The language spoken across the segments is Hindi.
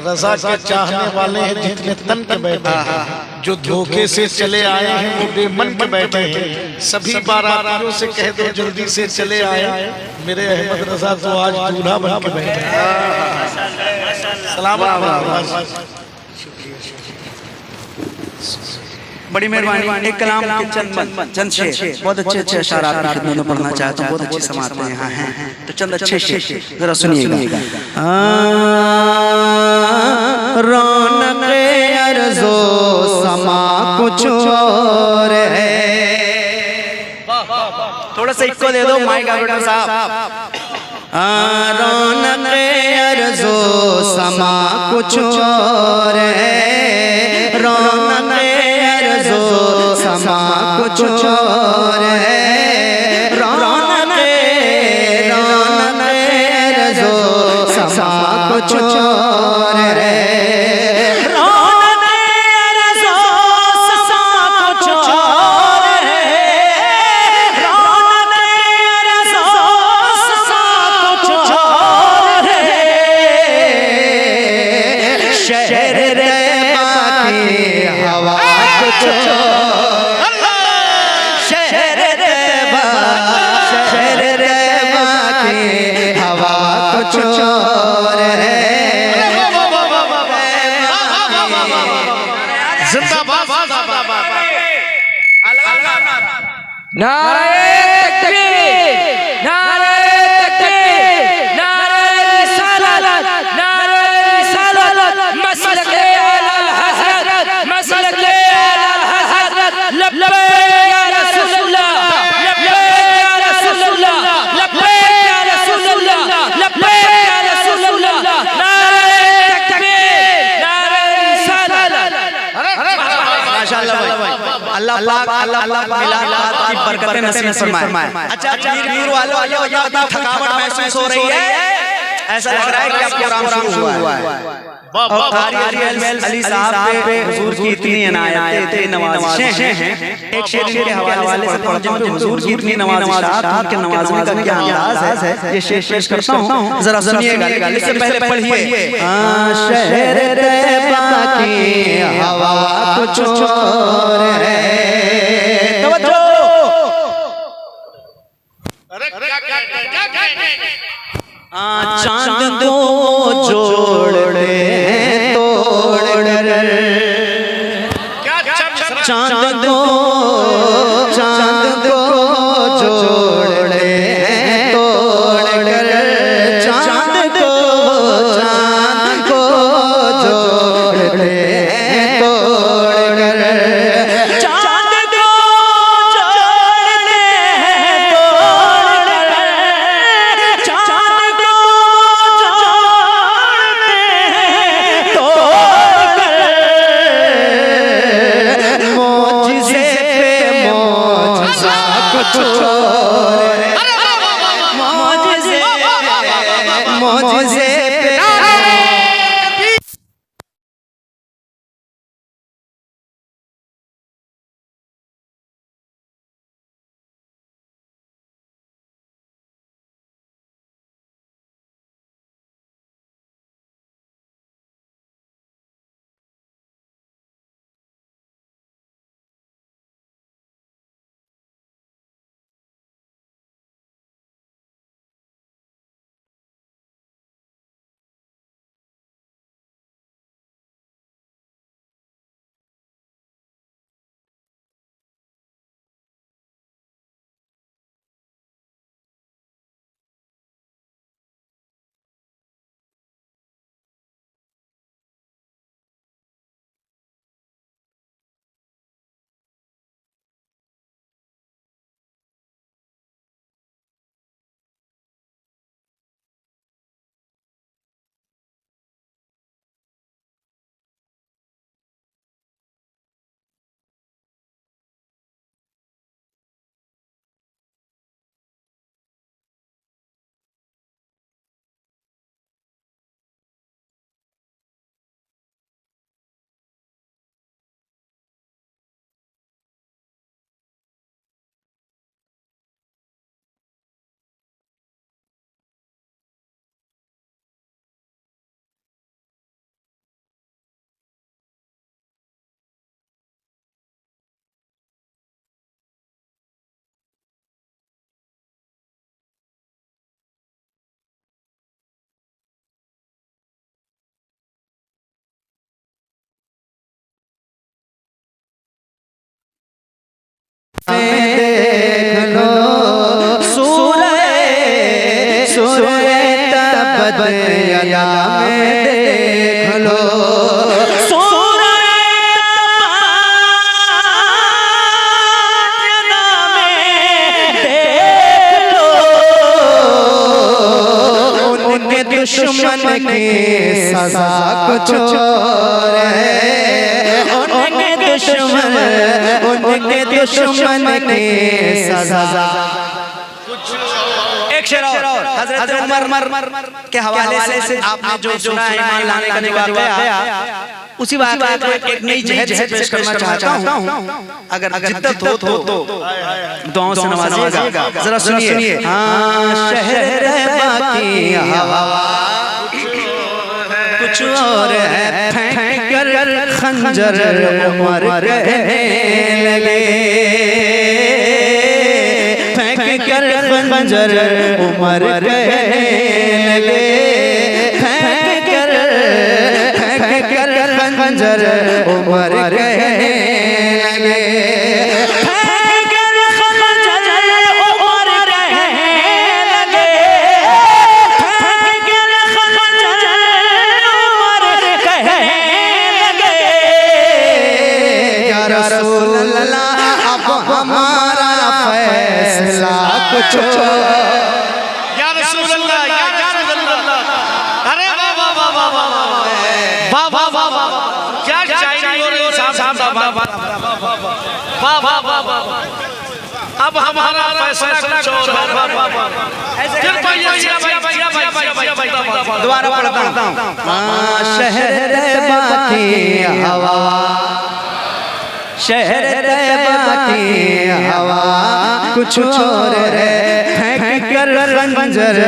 रजा के चाहने वाले हैं जितने तन के बैठे हैं, जो धोखे से चले आए हैं वो बेमन के बैठे हैं। सभी बारातियों से कह दो जल्दी से चले आए, मेरे अहमद रजा तो आज दूल्हा बन के बैठे हैं। सलामत। बड़ी मेहरबानी। एक कलाम के चंद शेर, बहुत अच्छे अशआर आपकी खिदमत में पढ़ना चाहता हूँ, बहुत अच्छी समात में यहाँ हैं, तो चंद अच्छे शेर जरा सुनिएगा। रौनक़े अर्ज़ो समा कुछ और है। थोड़ा सा इक्को दे दो माइक ऑपरेटर साहब। रौनक़े अर्ज़ो समा कुछ और है, रौनक़े अर्ज़ो समा कुछ और है, रौनक़े अर्ज़ो समा कुछ और है, नारे तकबीर, नारे तकबीर, नारे रिसालत, नारे रिसालत, मसलके अलल हज़रत, मसलके अलल हज़रत, लब्बैक या रसूलल्लाह, लब्बैक या रसूलल्लाह, लब्बैक या रसूलल्लाह, लब्बैक या रसूलल्लाह, नारे तकबीर, नारे रिसालत। माशाअल्लाह भाई, अल्लाह पाक मिलाद की बरकतें नसीब फरमाए। अच्छा वीर वालों, ये बताओ थकावट महसूस हो रही है? ऐसा लग रहा है कि आपका प्रोग्राम शुरू हुआ है। और कारी अली साहब पे हुजूर की इतनी इनायतें, इतनी नवाज़िशें हैं। एक शेर के हवाले से पढ़ जाऊं, हुजूर की इतनी नवाज़िशात के नवाज़ने का क्या अंदाज़ है, ये शेर पेश करता हूं, जरा सुनिएगा। इससे पहले पढ़िए। शहर तैबा की हवा कुछ और है। तवज्जो। चांद दो जोड़े तोड़ कर, चांद दो जोड़े तोड़ कर, चांद को जोड़े तोड़ कर, चांद को जोड़े तोड़ कर, चांद को अदा में देख लो, दुश्मन की सजा कुछ और है, उनके दुश्मन की सजा। एक शेर और हजरत उमर के हवाले से आपने जो सुना है ईमान लाने का जो वाक़या, उसी वाक़या को एक नई जहर से पेश करना चाहता हूँ। अगर जिद्दत हो तो दुआओं से नवाजिएगा। जरा सुनिए। हाँ, शहर बाकी हवा कुछ और है, फेंक कर खंजर उमर कहने लगे, फेंक कर खंजर उमर कहने लगे, फेंक कर खंजर उमर कहने लगे, फेंक कर खंजर उमर कहने लगे, फेंक कर खंजर उमर कहने लगे, या रसूल अल्लाह अब हमारा फैसला कुछ, या रसूल अल्लाह, या रसूल अल्लाह। अरे वाह वाह वाह वाह वाह वाह वाह वाह वाह, क्या शायरी हो रही है साहब, वाह वाह वाह वाह। अब हमारा फैसला कुछ और है। फिर दोबारा पढ़ता हूँ। शहर बाकी हवा, शहर बाकी हवा कुछ और है, फेंक कर खंजर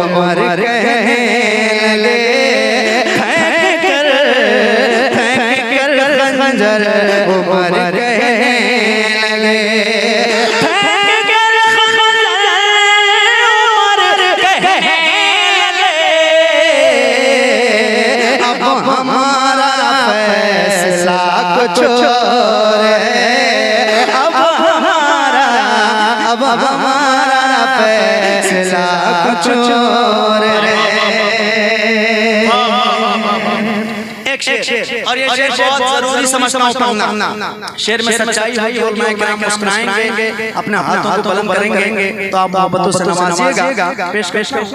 उमर कहने लगे, फेंक कर खंजर उमर कहने लगे, फेंक कर खंजर उमर कहने लगे, अब हमारा फैसला कुछ और है, अब हमारा फैसला कुछ और है। एक शेर, और ये शेर बहुत जरूरी समझता हूँ पढ़ना। शेर में सच्चाई होगी और मैं क्या मुस्कुराएंगे, अपने हाथों को बुलंद करेंगे तो आप मोहब्बतों से नवाजिएगा। पेश करता हूँ।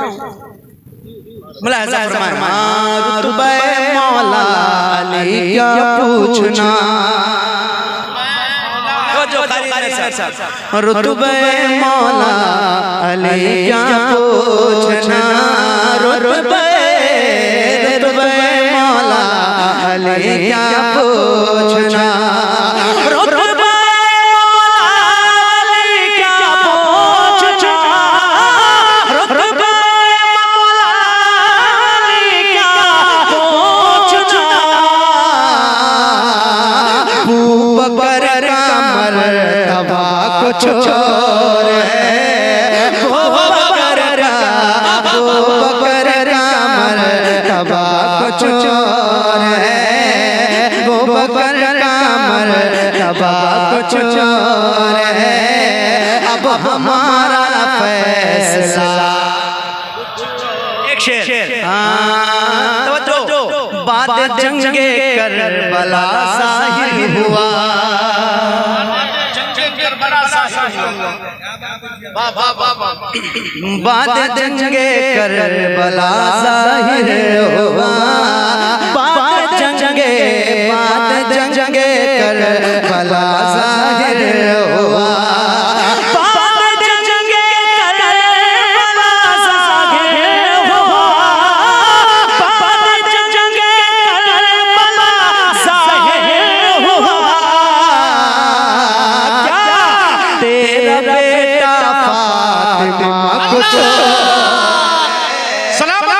मुलाहिज़ा फरमाएं, रुतबे मौला अली क्या पूछना, रुतबे मौला अली क्या पूछना, रुतबे मौला अली क्या पूछना, रुतबे मौला अली क्या पूछना, रुतबे मौला अली क्या पूछना, अबू बकर का मर्तबा कुछ और है, अबू बकर का मर्तबा कुछ और है, अबू बकर का मर्तबा कुछ और है, अब हमारा फैसला। एक शेर, हाँ तो बात जंगे करबला साहिल हुआ, बात जंगे करबला ज़ाहिर हुआ, बात जंगे करबला ज़ाहिर हुआ, बात जंगे करबला ज़ाहिर हुआ, बात जंगे करबला ज़ाहिर हुआ, क्या तेरा बेटा फातिमा कुछ सलाम हो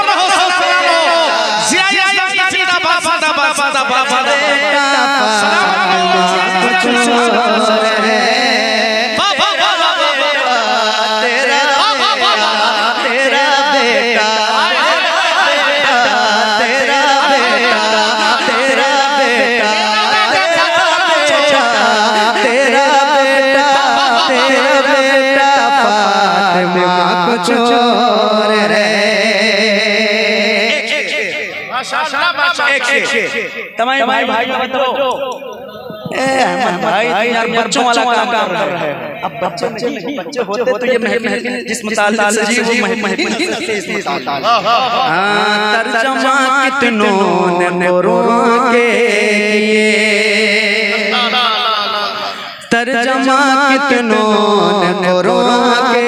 जिया कुछ और है। एक शेर तमाम भाई बताओ। भाई यार बच्चों वाला काम कर रहे हैं। अब बच्चे होते तो ये महफिल जिस मुतालिक सजी वो महफिल से इस मुतालिक। तर्जमा कितनों ने कुरान के तर्जमा कितनों ने कुरान के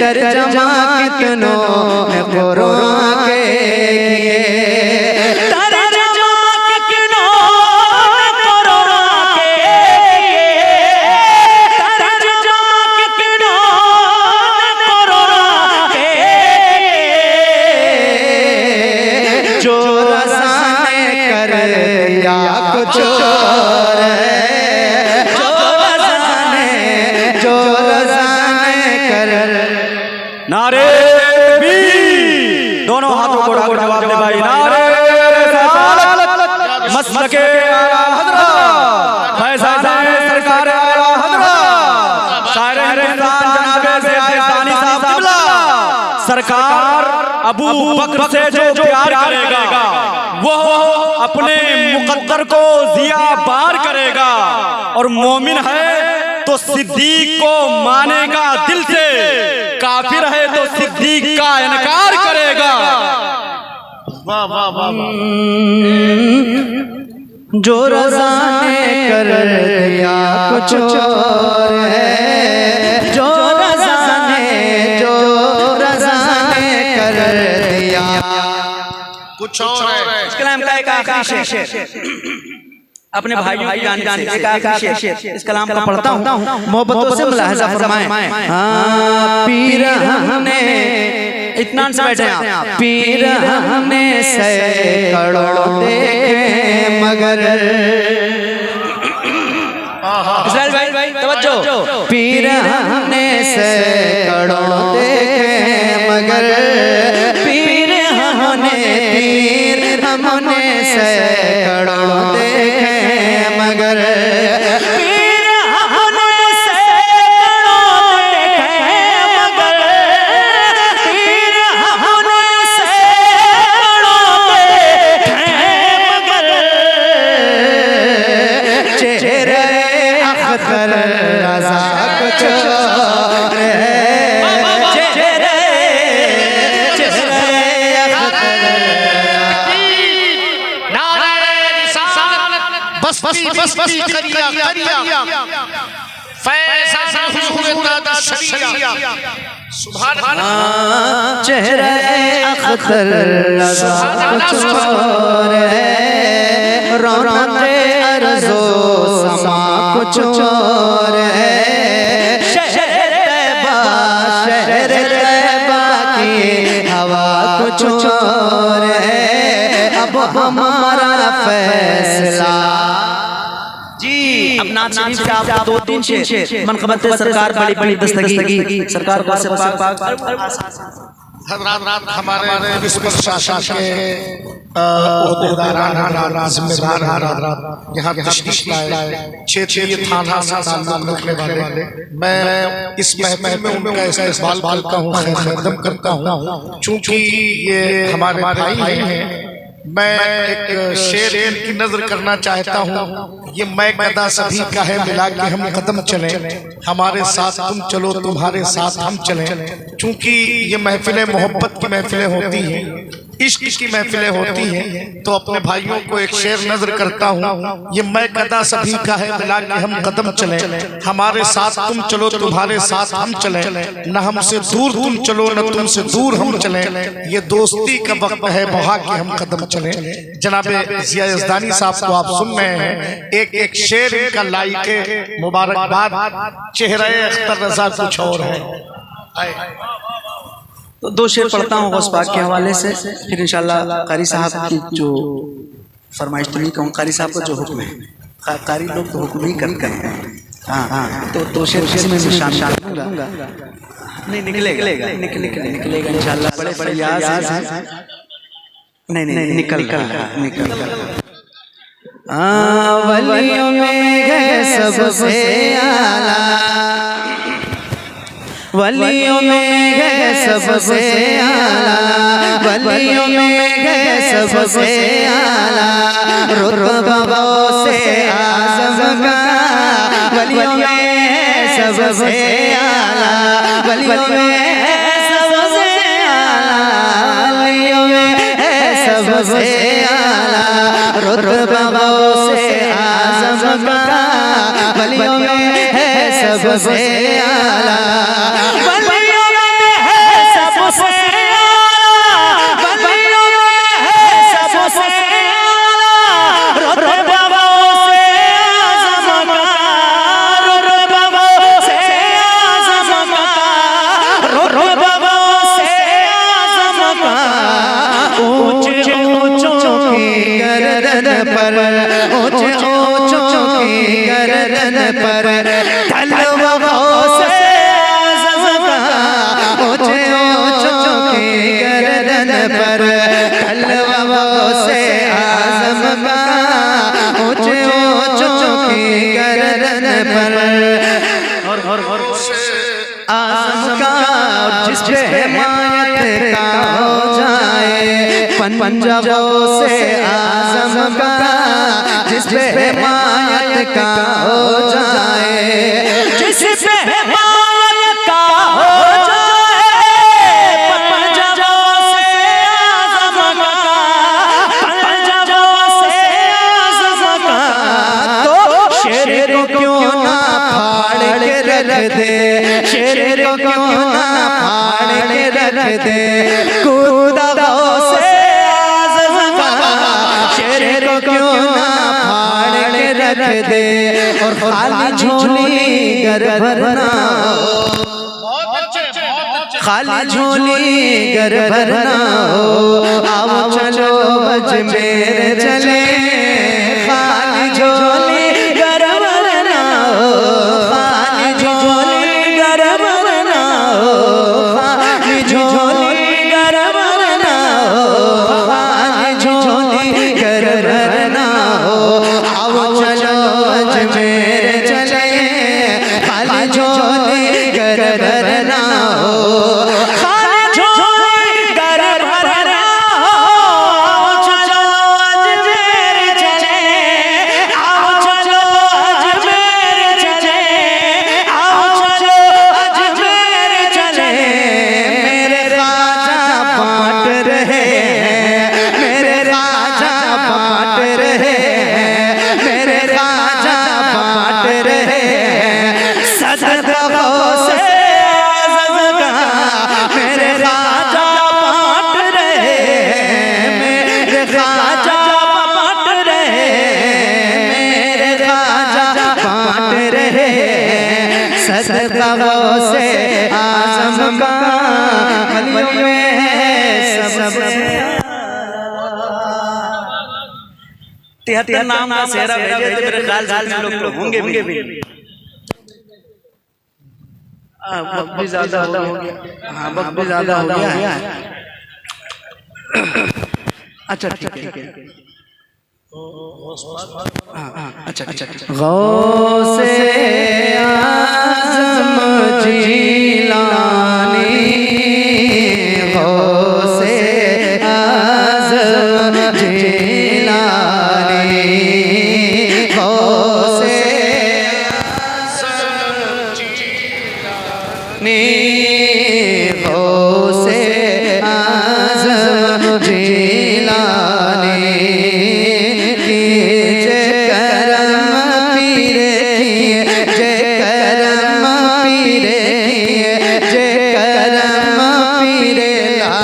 तर्जमा कितनों ने कुरान के नारे तकबीर, दोनों हाथों को उठाकर जवाब दे भाई। नारे रिसालत मसलके आला हज़रत फैज़ाने सरकार आला हज़रत शायर हिंदुस्तान जनाबे ज़ियादानी साहब क़िबला सरकार अबू बकर से जो प्यार करेगा वो अपने मुक़द्दर को ज़िया बार करेगा, और मोमिन है तो सिद्दीक को मानेगा दिल से, काफिर है तो सिद्दीक का इनकार करेगा। वाह वाह वाह वाह। जो रज़ा ने कर दिया कुछ और है, जो रज़ा ने कर दिया कुछ और है। इस कलाम का एक आखिरी शेर अपने भाइयों की जान से एक आखिरी शेर इस कलाम को पढ़ता हूँ, मोहब्बतों से मुलाहजा फरमाएं। पीर हमने इत्मीनान से बैठे हैं, पीर हमने सैकड़ों देखे मगर इस्राइल भाई तवज्जो, पीर हमने सैकड़ों देखे मगर पीर हमने सैकड़ों देखे मगर पीर हमने सैकड़ों देखे मगर पीर हमने सैकड़ों देखे मगर चेहरे अख्तर रज़ा कुछ और है, बस्ती करिया फैज़ान हुजूर दादा शरिया सुभान अल्लाह। चेहरे अख्तर रज़ा कुछ और है, रौनक़े अर्ज़ो समा कुछ और है, शहर तैबा की हवा कुछ और है, अब हमारा फैसला। जी अब नात शरीफ से आप दो तीन शेर मनक़बत सरकार बड़ी बड़ी दस्तगी सरकार को से पाक हज़रात हमारे बिस्मिल शासन के ओहदेदार जिम्मेदार हज़रात यहाँ तशरीफ लाए, क्षेत्रीय थाना सादात रखने वाले, मैं इस महफिल में उनका इस्तक़बाल करता हूँ, खैर करता हूँ। चूँकि ये हमारे भाई हैं, मैं एक शेर की नजर करना चाहता हूँ। ये मैं कदा सभी का है मिला के हम कदम चलें, हमारे साथ तुम चलो तुम्हारे साथ हम चलें। चूंकि ये महफिलें मोहब्बत की महफिलें होती हैं, इश्क की महफिलें होती हैं, तो अपने भाइयों को एक शेर नजर करता हूँ। ये मैं कदा सभी का है मिला के हम कदम चलें, हमारे साथ तुम चलो तुम्हारे साथ हम चलें, न हमसे दूर तुम चलो न तुमसे दूर हम चलें, ये दोस्ती का वक्त है बहा के हम कदम चलें। जनाबे ज़िया यज़दानी साहब को आप सुन रहे हैं, एक एक शेर इनका लाइक मुबारकबाद, चेहरा अख्तर रज़ा कुछ और है। तो दो शेर पढ़ता हूँ गौस पाक के हवाले से, फिर इंशाल्लाह कारी साहब की जो फरमाइश तो नहीं कहूँ, कारी साहब का जो हुक्म है, कारी लोग तो हुक्म ही करते हैं। हाँ तो दो शेर में शामिल करूँगा, नहीं निकलेगा इंशाल्लाह। बड़े बड़े याद हैं, नहीं निकल वलियों में गए सबसे आला, वलियों में है सबसे आला, वलियों में है सबसे आला, रुतबा से आज़म का वलियों में है सबसे आला, वलियों में है सबसे आला, वलियों में है सबसे आला, रुतबा से आज़म का वलियों में है सबसे आला, वलियों में है सबसे आला, वलियों में है सबसे आला, रुतबा से आज़म का, रुतबा से आज़म का, रुतबा से आज़म का, ऊंचे ऊंचों की गर्दन पर, ऊंचे ऊंचों की गर्दन पर तलवा से आज़म का, ऊंचे ऊंचों की गर्दन पर तलवा से आज़म का, ऊंचे ऊंचों की गर्दन पर आज़म का, जिस पे हिमायत का हो जाए पंजाबों से आज़म का, जिस पे हिमायत का हो जाए, जिस पे हिमायत का हो जाए पंजाबों से आज़म का, पंजाबों से आज़म का, तो शेर को क्यों ना फाड़ के रख दे, शेर को क्यों ना फाड़ के रख दे, कूदा से आज़म का, शेर को क्यों ना फाड़ के रख दे, और खाली झोली गर भरना, खाली झोली गर भरना हो, आओ चलो अजमेर चले, खाली झोली गर भरना हो, खाली झोली गर भरना हो, खाली झोली गर भरना हो, खाली झोली गर भरना हो, आओ चलो अजमेर चले, खाली झोली गर भरना हो, खाली झोली गर भरना हो, आओ चलो अजमेर चले, आओ चलो अजमेर चले, आओ चलो अजमेर चले, मेरे राजा बांट रहे हैं, मेरे राजा बांट रहे हैं, मेरे राजा बांट रहे हैं, सदका से आज़म का, मेरे राजा बांट रहे हैं, मेरे राजा बांट रहे हैं, मेरे राजा बांट रहे हैं, सदका से आज़म का वलियों में है सबसे 73 नाम का सेहरा भेजे तो मेरे ख्याल से लोग होंगे भी, वक्त भी ज्यादा हो गया, हाँ वक्त भी ज्यादा हो गया, अच्छा ठीक है, अच्छा गौसे आज़म जीलानी, गौसे आज़म जीलानी, गौसे नी, गौसे आज़म जीलानी, कीजे करम पीरे किए, जे करम पीरे किए, जे करम पीरे ला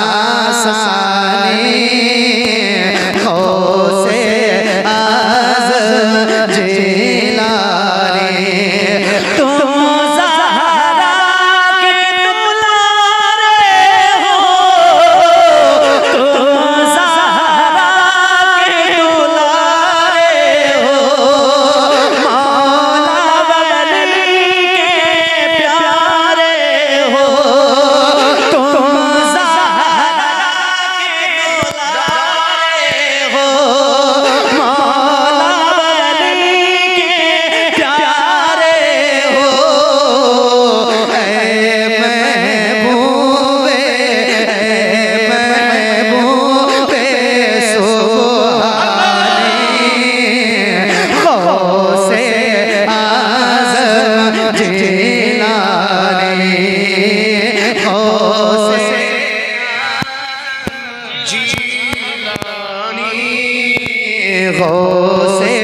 गौसे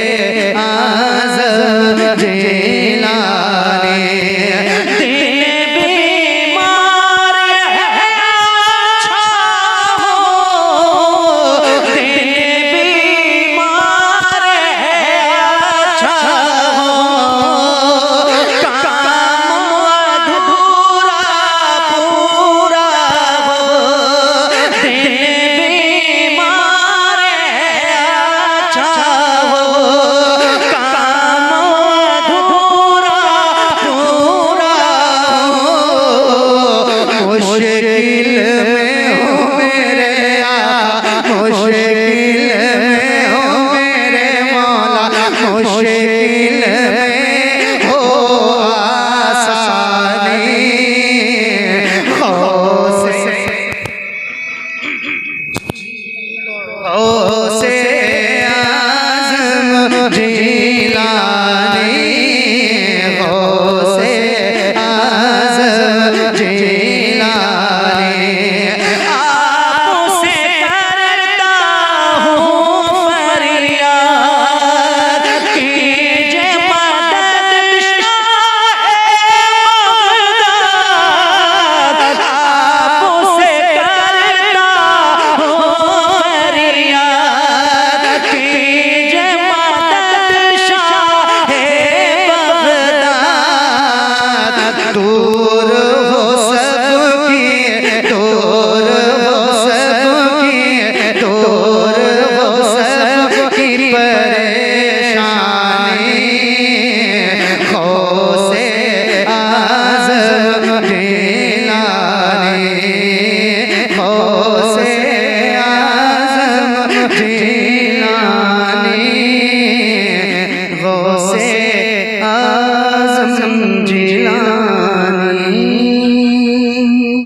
आज़म जिलानी दिल बीमार है अच्छा हो दिल बीमार है अच्छा हो काम अधूरा पूरा हो दिल बीमार है अच्छा हो काम अधूरा पूरा हो मुश्किल में हो मेरे आका मुश्किल में हो मेरे मौला मुश्किल में हो आसानी गौसे आज़म जी